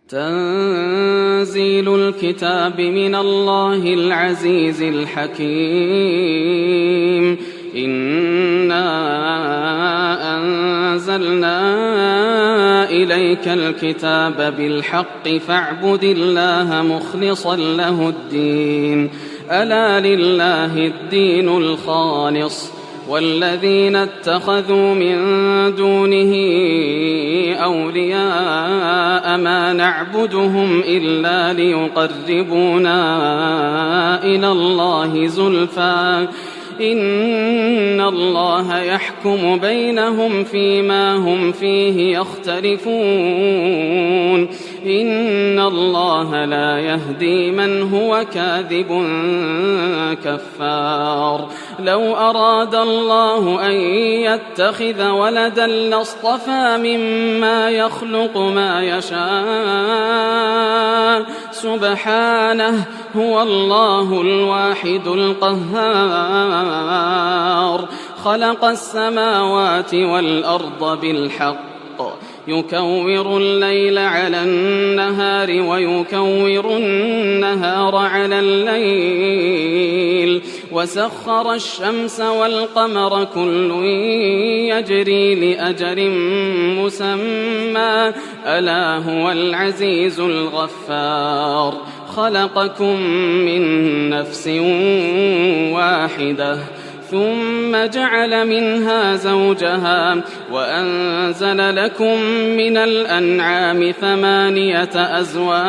تنزيل الكتاب من الله العزيز الحكيم. إنا أنزلنا إليك الكتاب بالحق فاعبد الله مخلصا له الدين. ألا لله الدين الخالص والذين اتخذوا من دونه أولياء ما نعبدهم إلا ليقربونا إلى الله زلفى إن الله يحكم بينهم فيما هم فيه يختلفون إن الله لا يهدي من هو كاذب كفار. لو أراد الله أن يتخذ ولدا لاصطفى مما يخلق ما يشاء سبحانه هو الله الواحد القهار. خلق السماوات والأرض بالحق يكور الليل على النهار ويكور النهار على الليل وسخر الشمس والقمر كل يجري لأجل مسمى ألا هو العزيز الغفار. خلقكم من نفس واحدة ثم جعل منها زوجها وأنزل لكم من الأنعام 8 أزواج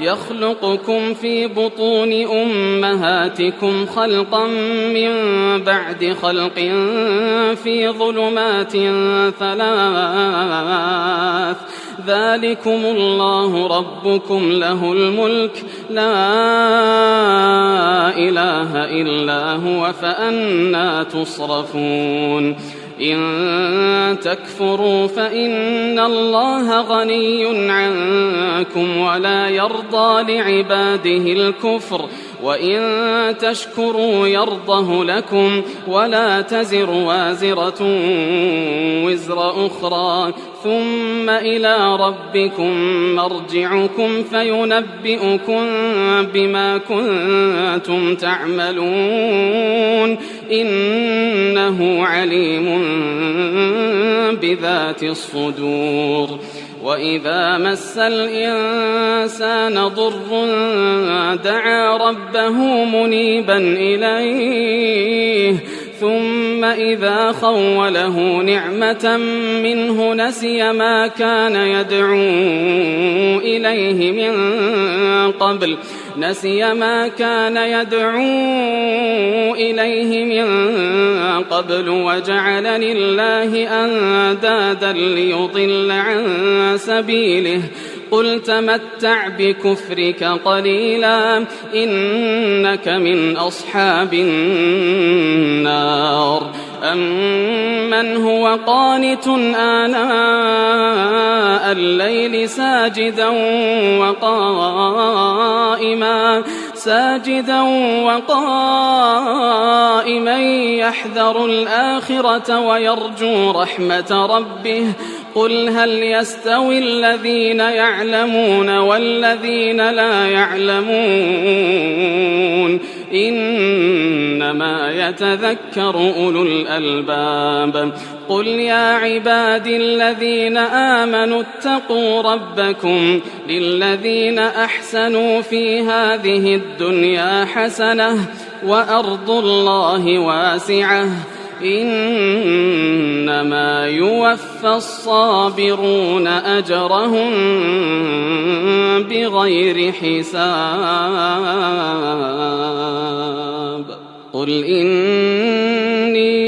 يخلقكم في بطون أمهاتكم خلقا من بعد خلق في ظلمات 3 ذلكم الله ربكم له الملك لا إله إلا هو فأنى تصرفون. إن تكفروا فإن الله غني عنكم ولا يرضى لعباده الكفر وإن تشكروا يرضه لكم ولا تزر وازرة وزر أخرى ثم إلى ربكم مرجعكم فينبئكم بما كنتم تعملون إنه عليم بذات الصدور. وإذا مس الإنسان ضر دعا ربه منيبا إليه ثم إذا خوله نعمة منه نسي ما كان يدعو إليه من قبل وجعل لله أندادا ليضل عن سبيله قل تمتع بكفرك قليلا إنك من أصحاب النار. أمن هو قانت آناء الليل ساجدا وقائما يحذر الآخرة ويرجو رحمة ربه قل هل يستوي الذين يعلمون والذين لا يعلمون إنما يتذكر أولو الألباب. قل يا عبادي الذين آمنوا اتقوا ربكم للذين أحسنوا في هذه الدنيا حسنة وأرض الله واسعة إنما يوفى الصابرون أجرهم بغير حساب. قل إني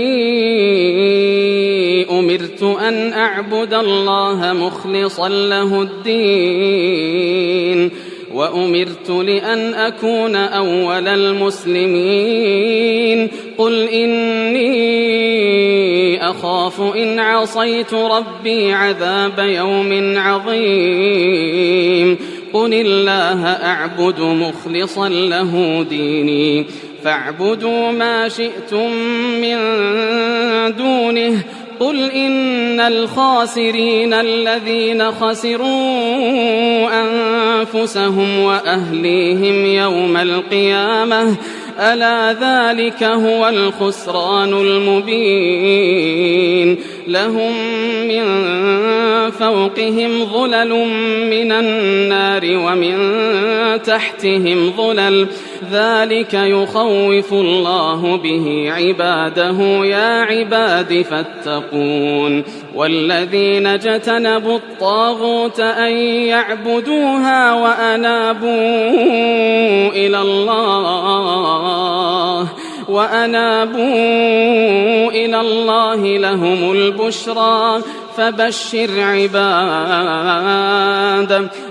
أمرت أن أعبد الله مخلصا له الدين وأمرت لأن أكون أول المسلمين. قل إني أخاف إن عصيت ربي عذاب يوم عظيم. قل الله أعبد مخلصا له ديني فاعبدوا ما شئتم من دونه قل إن الخاسرين الذين خسروا أنفسهم وأهليهم يوم القيامة ألا ذلك هو الخسران المبين لهم من فوقهم ظلل من النار ومن تحتهم ظلل ذلك يخوف الله به عباده يا عباد فاتقون والذين اجتنبوا الطاغوت أن يعبدوها وأنابوا إلى الله لهم البشرى فبشر عباد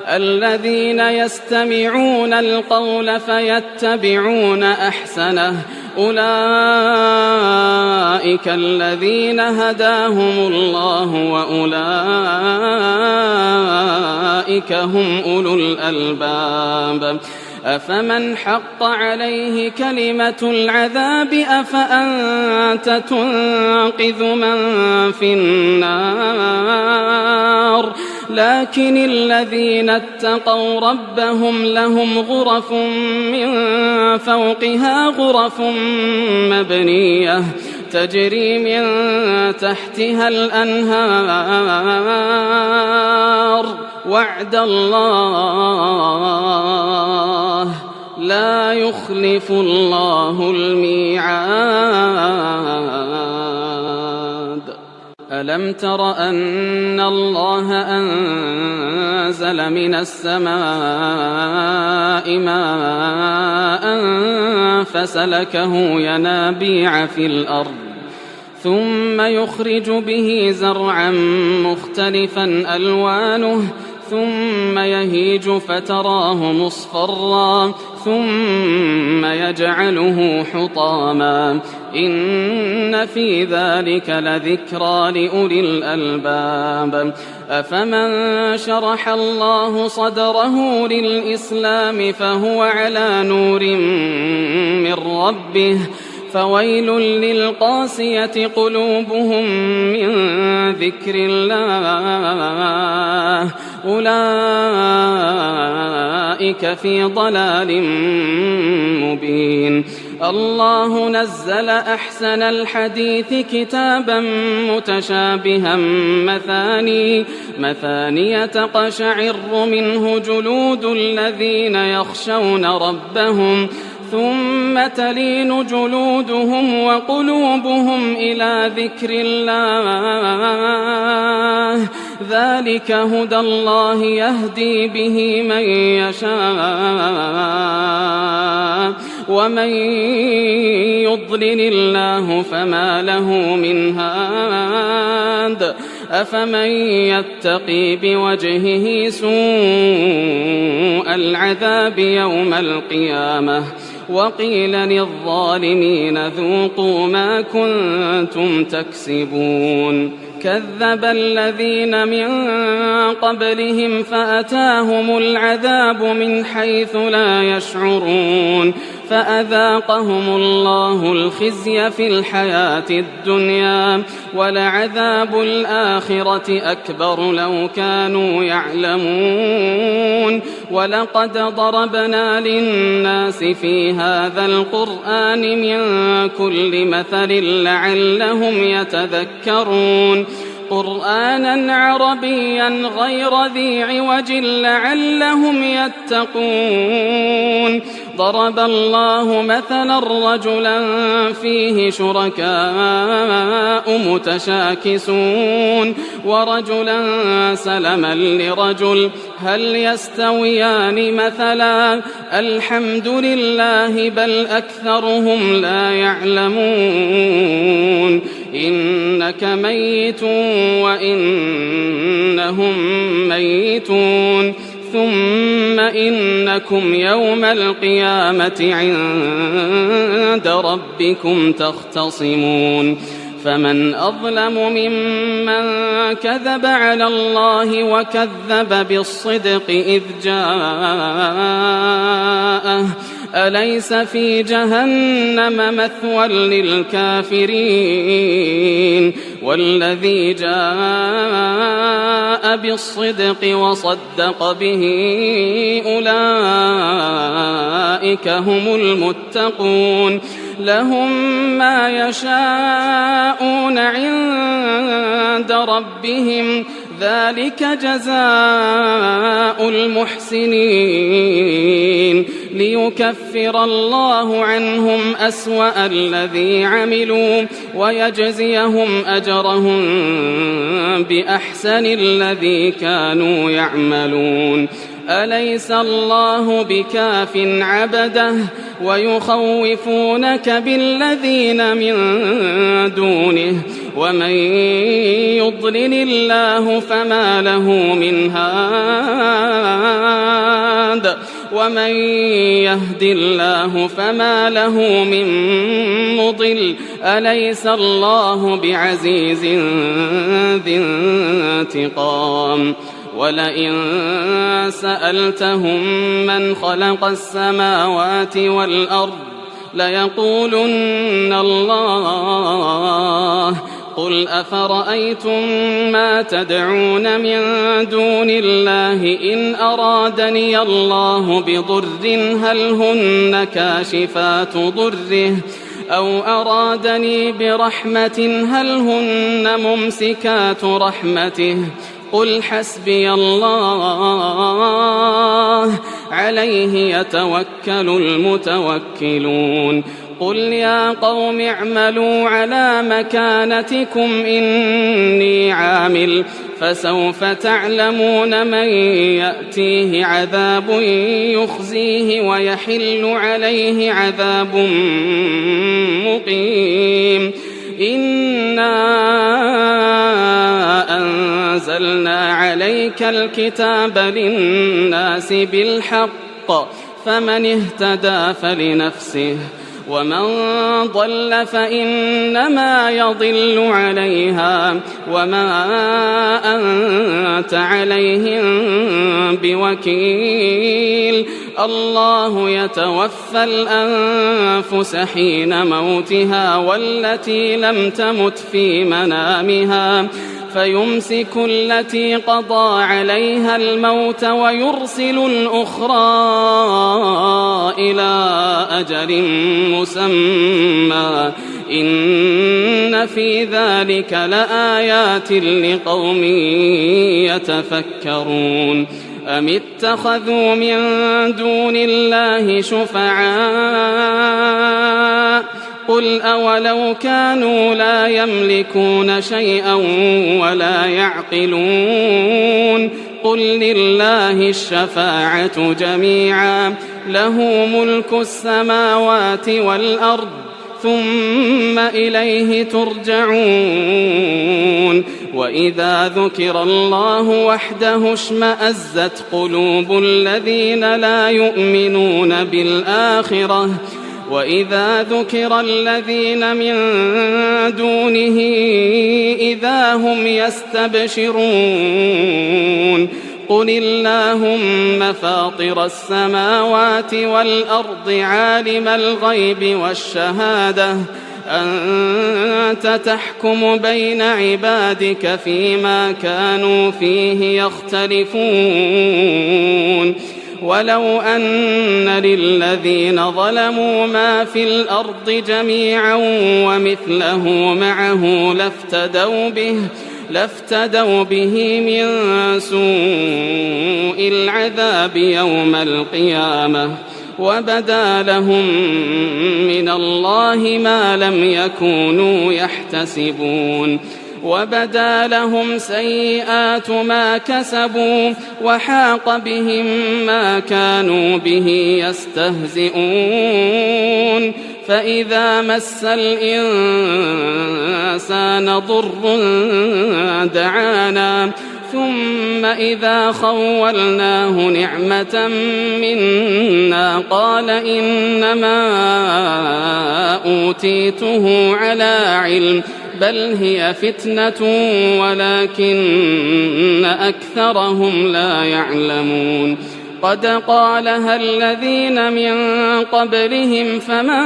الذين يستمعون القول فيتبعون أحسنه أولئك الذين هداهم الله وأولئك هم أولو الألباب أفمن حق عليه كلمة العذاب أفأنت تنقذ من في النار لكن الذين اتقوا ربهم لهم غرف من فوقها غرف مبنية تجري من تحتها الأنهار وعد الله لا يخلف الله الميعاد ألم تر أن الله أنزل من السماء ماء فسلكه ينابيع في الأرض ثم يخرج به زرعا مختلفا ألوانه ثم يهيج فتراه مصفرا ثم يجعله حطاما إن في ذلك لذكرى لأولي الألباب أفمن شرح الله صدره للإسلام فهو على نور من ربه فويل للقاسية قلوبهم من ذكر الله أولئك في ضلال مبين الله نزل أحسن الحديث كتابا متشابها مثانية تقشعر منه جلود الذين يخشون ربهم ثم تلين جلودهم وقلوبهم إلى ذكر الله ذلك هدى الله يهدي به من يشاء ومن يضلل الله فما له من هاد أفمن يتقي بوجهه سوء العذاب يوم القيامة وقيل للظالمين ذوقوا ما كنتم تكسبون كذب الذين من قبلهم فأتاهم العذاب من حيث لا يشعرون فأذاقهم الله الخزي في الحياة الدنيا ولعذاب الآخرة أكبر لو كانوا يعلمون ولقد ضربنا للناس في هذا القرآن من كل مثل لعلهم يتذكرون قرآنا عربيا غير ذي عوج لعلهم يتقون ضرب الله مثلا رجلا فيه شركاء متشاكسون ورجلا سلما لرجل هل يستويان مثلا الحمد لله بل أكثرهم لا يعلمون إنك ميت وإنهم ميتون ثم إنكم يوم القيامة عند ربكم تختصمون فمن أظلم ممن كذب على الله وكذب بالصدق إذ جاءه أليس في جهنم مثوى للكافرين والذي جاء بالصدق وصدق به أولئك هم المتقون لهم ما يشاءون عند ربهم ذلك جزاء المحسنين ليكفر الله عنهم أسوأ الذي عملوا ويجزيهم أجرهم بأحسن الذي كانوا يعملون أليس الله بكاف عبده ويخوفونك بالذين من دونه ومن يضلل الله فما له من هاد ومن يهد الله فما له من مضل أليس الله بعزيز ذي انتقام ولئن سألتهم من خلق السماوات والأرض ليقولن الله قل أفرأيتم ما تدعون من دون الله إن أرادني الله بضر هل هن كاشفات ضره أو أرادني برحمة هل هن ممسكات رحمته قل حسبي الله عليه يتوكل المتوكلون قل يا قوم اعملوا على مكانتكم إني عامل فسوف تعلمون من يأتيه عذاب يخزيه ويحل عليه عذاب مقيم إنا أنزلنا عليك الكتاب للناس بالحق فمن اهتدى فلنفسه ومن ضل فإنما يضل عليها وما أنت عليهم بوكيل الله يتوفى الأنفس حين موتها والتي لم تمت في منامها فيمسك التي قضى عليها الموت ويرسل الأخرى إلى أجل مسمى إن في ذلك لآيات لقوم يتفكرون أم اتخذوا من دون الله شفعاء قل أولو كانوا لا يملكون شيئا ولا يعقلون قل لله الشفاعة جميعا له ملك السماوات والأرض ثم إليه ترجعون وإذا ذكر الله وحده اشمأزت قلوب الذين لا يؤمنون بالآخرة وإذا ذكر الذين من دونه إذا هم يستبشرون قل اللهم فاطر السماوات والأرض عالم الغيب والشهادة أنت تحكم بين عبادك فيما كانوا فيه يختلفون ولو أن للذين ظلموا ما في الأرض جميعا ومثله معه لافتدوا به من سوء العذاب يوم القيامة وبدا لهم من الله ما لم يكونوا يحتسبون وبدا لهم سيئات ما كسبوا وحاق بهم ما كانوا به يستهزئون فإذا مس الإنسان ضر دعانا ثم إذا خولناه نعمة منا قال إنما أوتيته على علم بل هي فتنة ولكن أكثرهم لا يعلمون قد قالها الذين من قبلهم فما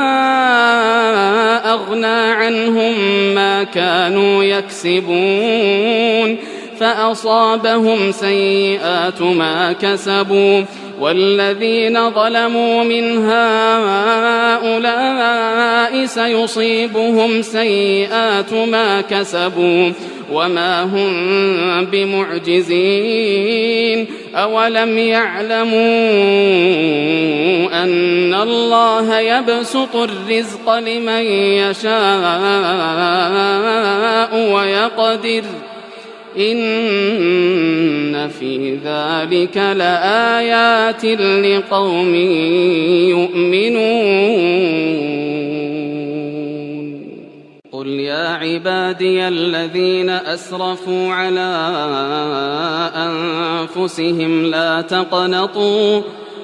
أغنى عنهم ما كانوا يكسبون فأصابهم سيئات ما كسبوا والذين ظلموا من هؤلاء سيصيبهم سيئات ما كسبوا وما هم بمعجزين أولم يعلموا أن الله يبسط الرزق لمن يشاء ويقدر إن في ذلك لآيات لقوم يؤمنون قل يا عبادي الذين أسرفوا على أنفسهم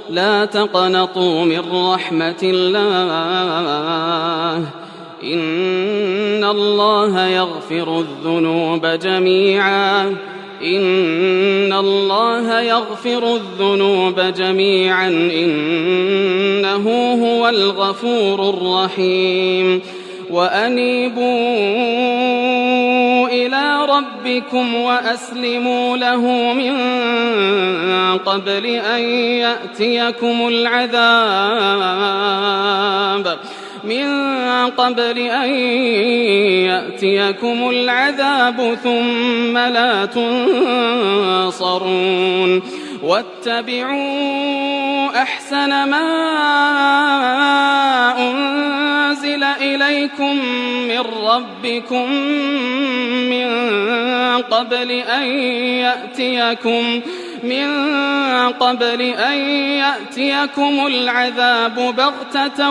لا تقنطوا من رحمة الله إن الله يغفر الذنوب جميعا إنه هو الغفور الرحيم وأنيبوا إلى ربكم وأسلموا له من قبل أن يأتيكم العذاب ثم لا تنصرون واتبعوا أحسن ما أنزل إليكم من ربكم من قبل أن يأتيكم العذاب بغتة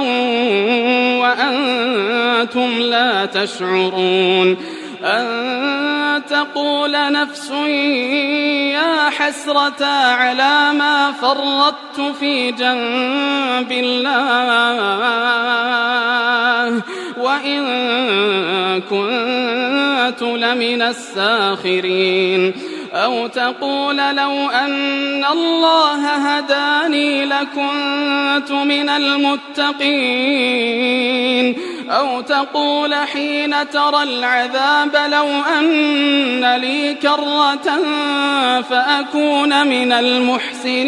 وأنتم لا تشعرون أن تقول نفس يا حسرة على ما فرطت في جنب الله وإن كنت لمن الساخرين أو تقول لو أن الله هداني لكنت من المتقين أو تقول حين ترى العذاب لو أن لي كرة فأكون من المحسنين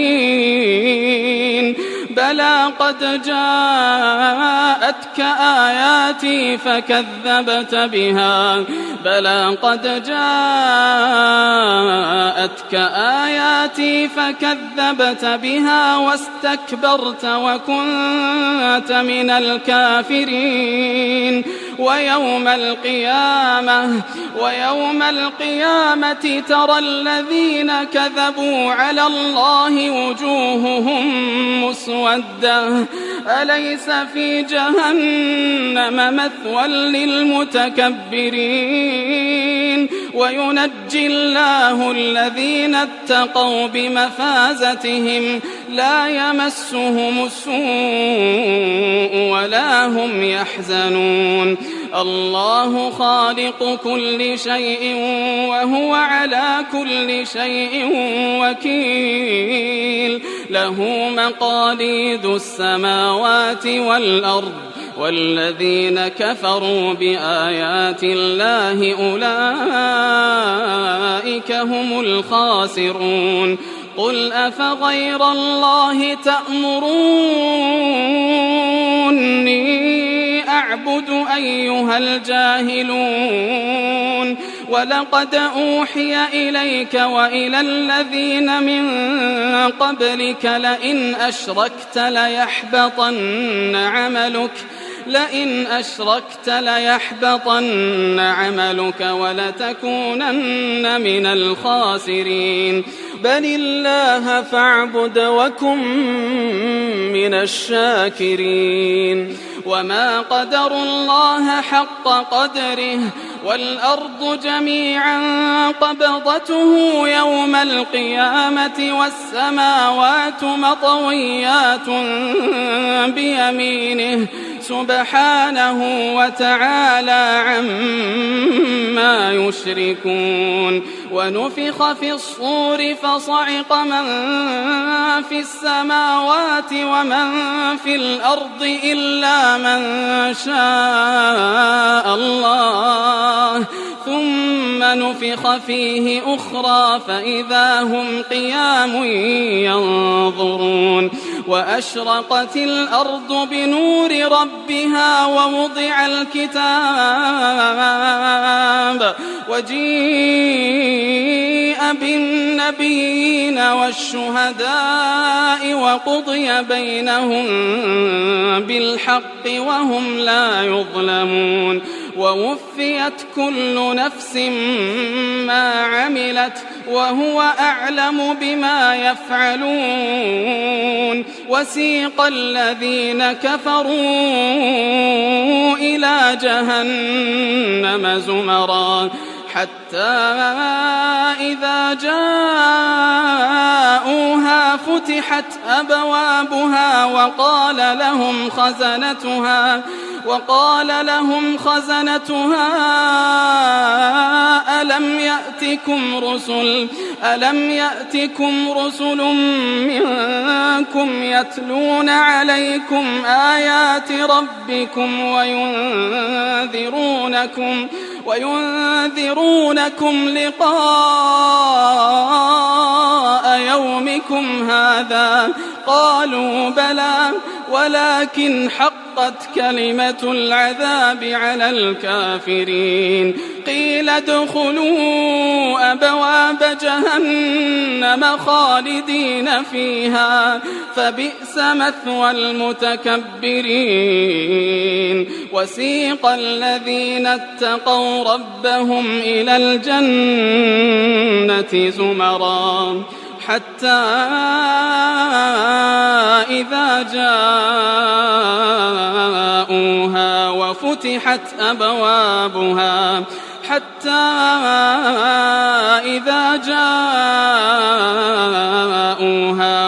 بلى قد جاءتك آياتي فكذبت بها واستكبرت وكنت من الكافرين ويوم القيامة ترى الذين كذبوا على الله وجوههم مسودة أليس في جهنم مثوى للمتكبرين وينجي الله الذين اتقوا بمفازتهم لا يمسهم السوء ولا هم يحزنون الله خالق كل شيء وهو على كل شيء وكيل له مقاليد السماوات والأرض والذين كفروا بآيات الله أولئك هم الخاسرون قل أفغير الله تأمروني أعبد أيها الجاهلون ولقد أوحي إليك وإلى الذين من قبلك لئن أشركت ليحبطن عملك ولتكونن من الخاسرين بل الله فاعبد وكن من الشاكرين وما قدروا الله حق قدره والأرض جميعا قبضته يوم القيامة والسماوات مطويات بيمينه سبحانه وتعالى عما يشركون. ونفخ في الصور فصعق من في السماوات ومن في الأرض إلا من شاء الله، ثم نفخ فيه أخرى فإذا هم قيام ينظرون. وأشرقت الأرض بنور ربها ووضع الكتاب وجيء بالنبيين والشهداء وقضي بينهم بالحق وهم لا يظلمون. ووفيت كل نفس ما عملت وهو أعلم بما يفعلون. وسيق الذين كفروا إلى جهنم زمرا حتى إذا جاءوها فتحت أبوابها وقال لهم خزنتها ألم يأتكم رسل منكم يتلون عليكم آيات ربكم وينذرونكم لقاء يومكم هذا؟ قالوا بلى ولكن حقت كلمة العذاب على الكافرين. قيل ادخلوا أبواب جهنم خالدين فيها فبئس مثوى المتكبرين. وسيق الذين اتقوا ربهم إلى الجنة زمرا حتى إذا جاءوها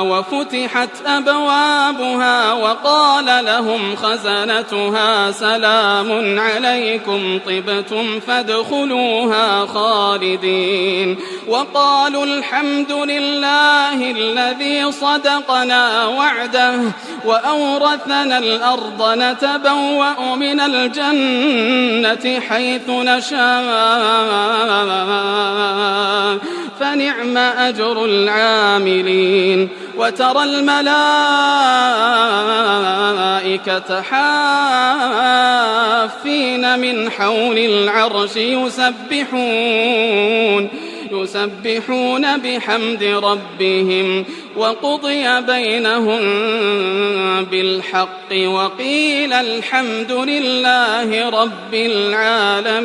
وفتحت أبوابها وقال لهم خزنتها سلام عليكم طبتم فادخلوها خالدين. وقالوا الحمد لله الذي صدقنا وعده وأورثنا الأرض نتبوأ من الجنة حيث نشاء فنعم أجر العاملين. وترى الملائكة حافين من حول العرش يسبحون بحمد ربهم وقضي بينهم بالحق وقيل الحمد لله رب العالمين.